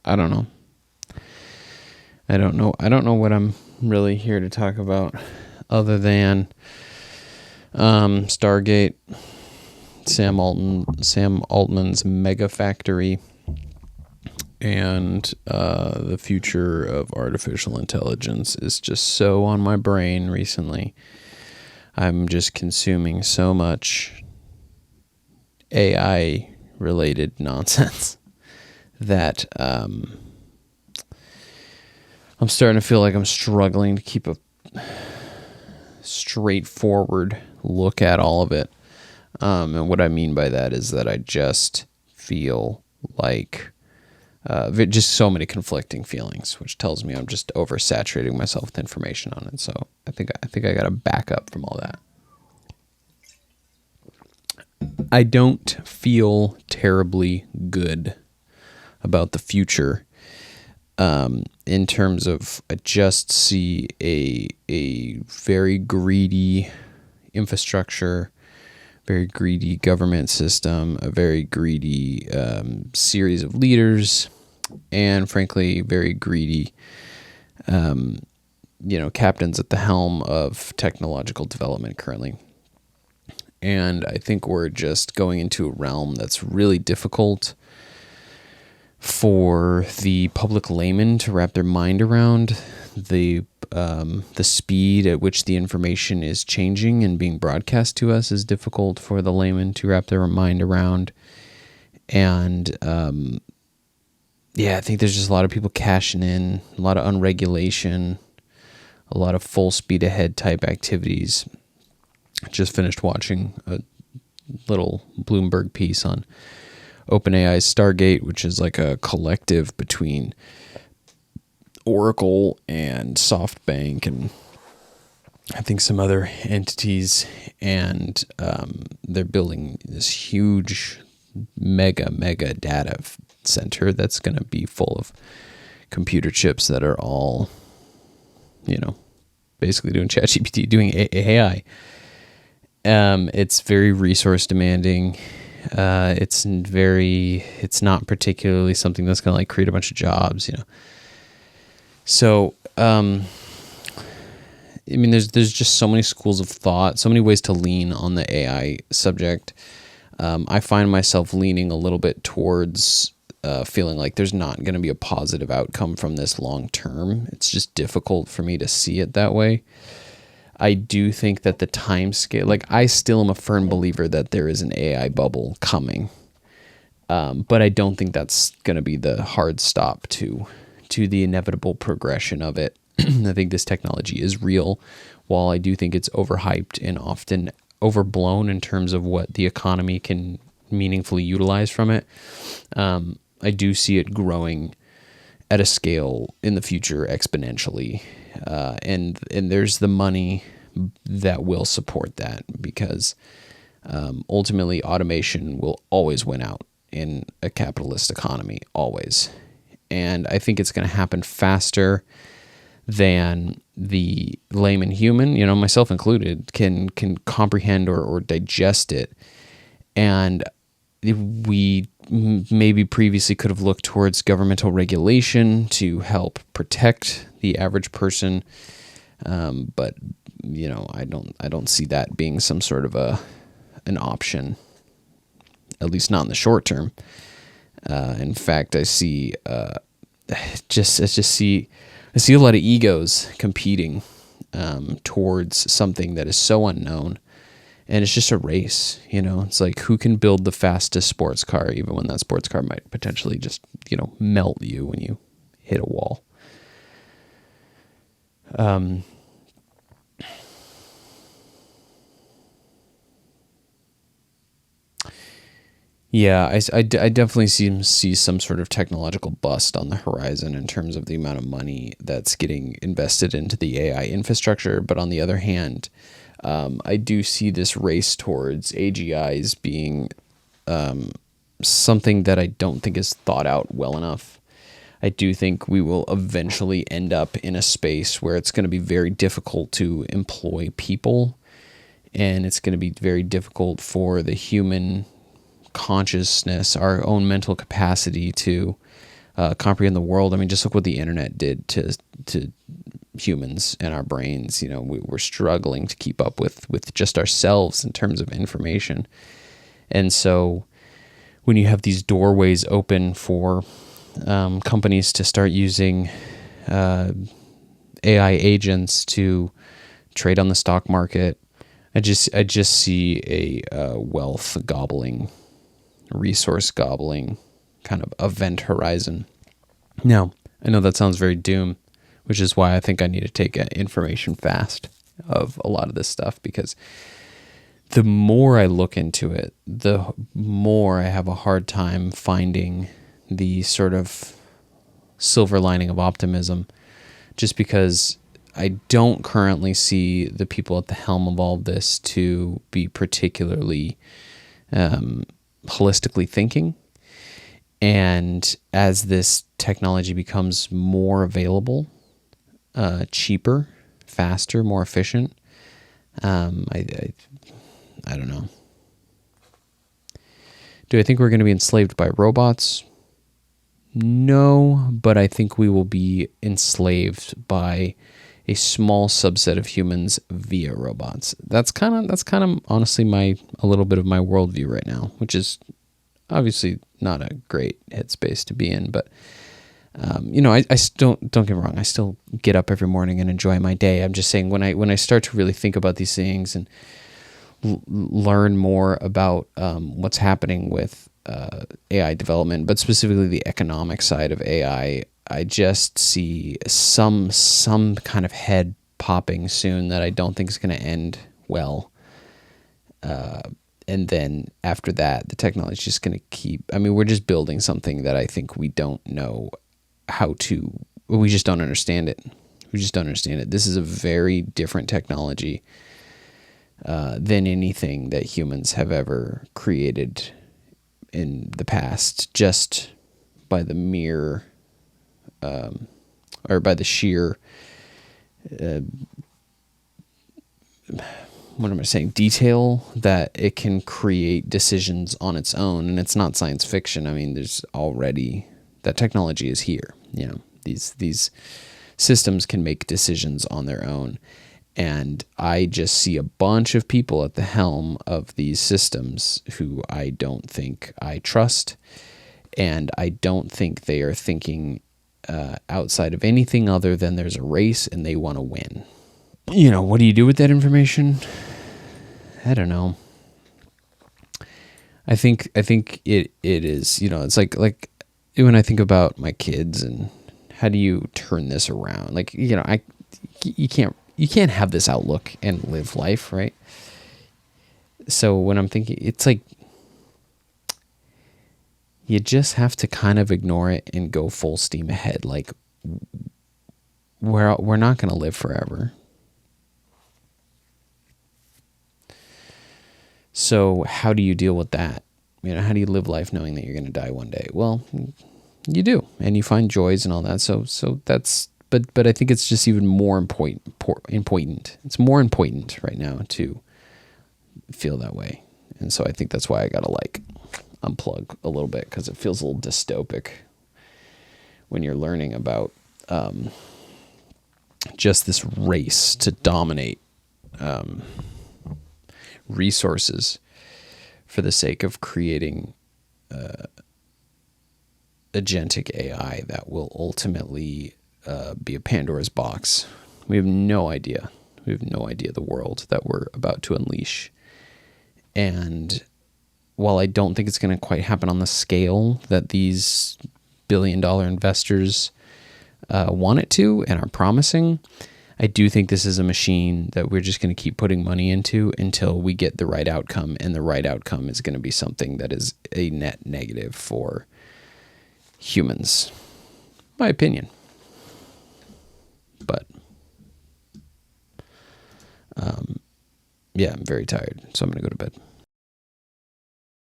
I don't know. I don't know what I'm really here to talk about other than Stargate, Sam Altman's Mega Factory, and the future of artificial intelligence is just so on my brain recently. I'm just consuming so much AI related nonsense that I'm starting to feel like I'm struggling to keep a straightforward look at all of it. And what I mean by that is that I just feel like just so many conflicting feelings, which tells me I'm just oversaturating myself with information on it. So I think I got to back up from all that. I don't feel terribly good about the future. In terms of, I just see a very greedy infrastructure, very greedy government system, a very greedy series of leaders, and frankly, very greedy, captains at the helm of technological development currently. And I think we're just going into a realm that's really difficult for the public layman to wrap their mind around. The speed at which the information is changing and being broadcast to us is difficult for the layman to wrap their mind around. And I think there's just a lot of people cashing in, a lot of unregulation, a lot of full speed ahead type activities. I just finished watching a little Bloomberg piece on OpenAI's Stargate, which is like a collective between Oracle and SoftBank and I think some other entities, and they're building this huge mega data center that's going to be full of computer chips that are all, basically doing ChatGPT, doing AI. It's very resource demanding. It's not particularly something that's going to like create a bunch of jobs, So, there's just so many schools of thought, so many ways to lean on the AI subject. I find myself leaning a little bit towards feeling like there's not going to be a positive outcome from this long term. It's just difficult for me to see it that way. I do think that the time scale, like I still am a firm believer that there is an AI bubble coming. But I don't think that's going to be the hard stop to the inevitable progression of it. I think this technology is real. While I do think it's overhyped and often overblown in terms of what the economy can meaningfully utilize from it, I do see it growing at a scale in the future exponentially. And there's the money that will support that, because ultimately automation will always win out in a capitalist economy, always. And I think it's going to happen faster than the layman human, myself included, can comprehend or digest it. And we maybe previously could have looked towards governmental regulation to help protect the average person, but I don't see that being some sort of an option, at least not in the short term. In fact, I see I see a lot of egos competing towards something that is so unknown. And it's just a race, It's like who can build the fastest sports car, even when that sports car might potentially just, melt you when you hit a wall. Yeah, I definitely see some sort of technological bust on the horizon in terms of the amount of money that's getting invested into the AI infrastructure. But on the other hand, I do see this race towards AGIs being something that I don't think is thought out well enough. I do think we will eventually end up in a space where it's going to be very difficult to employ people, and it's going to be very difficult for the human consciousness, our own mental capacity to comprehend the world. I mean, just look what the internet did to humans and our brains. We're struggling to keep up with just ourselves in terms of information. And so when you have these doorways open for companies to start using AI agents to trade on the stock market, I just see a wealth gobbling, resource gobbling kind of event horizon. Now, I know that sounds very doom, which is why I think I need to take an information fast of a lot of this stuff, because the more I look into it, the more I have a hard time finding the sort of silver lining of optimism, just because I don't currently see the people at the helm of all of this to be particularly holistically thinking. And as this technology becomes more available, cheaper, faster, more efficient, I don't know. Do I think we're going to be enslaved by robots? No, but I think we will be enslaved by a small subset of humans via robots. That's kind of honestly a little bit of my worldview right now, which is obviously not a great headspace to be in. But I still, don't get me wrong, I still get up every morning and enjoy my day. I'm just saying, when I start to really think about these things and learn more about what's happening with AI development, but specifically the economic side of AI, I just see some kind of head popping soon that I don't think is going to end well. And then after that, the technology is just going to keep. I mean, we're just building something that I think we don't know how to. We just don't understand it. We just don't understand it. This is a very different technology than anything that humans have ever created in the past, just by the mere or by the sheer what am I saying, detail that it can create decisions on its own. And it's not science fiction. I mean, there's already, that technology is here. These systems can make decisions on their own. And I just see a bunch of people at the helm of these systems who I don't think I trust. And I don't think they are thinking outside of anything other than there's a race and they want to win. What do you do with that information? I don't know. I think it is, it's like when I think about my kids and how do you turn this around? You can't have this outlook and live life, right? So when I'm thinking, it's like you just have to kind of ignore it and go full steam ahead. Like we're not going to live forever. So how do you deal with that? How do you live life knowing that you're going to die one day? Well, you do, and you find joys and all that. So that's, but I think it's just even more important. It's more important right now to feel that way. And so I think that's why I got to unplug a little bit, because it feels a little dystopic when you're learning about just this race to dominate resources for the sake of creating agentic AI that will ultimately be a Pandora's box. We have no idea. We have no idea the world that we're about to unleash. And while I don't think it's going to quite happen on the scale that these billion-dollar investors want it to and are promising, I do think this is a machine that we're just going to keep putting money into until we get the right outcome, and the right outcome is going to be something that is a net negative for humans. My opinion. But yeah, I'm very tired, so I'm going to go to bed.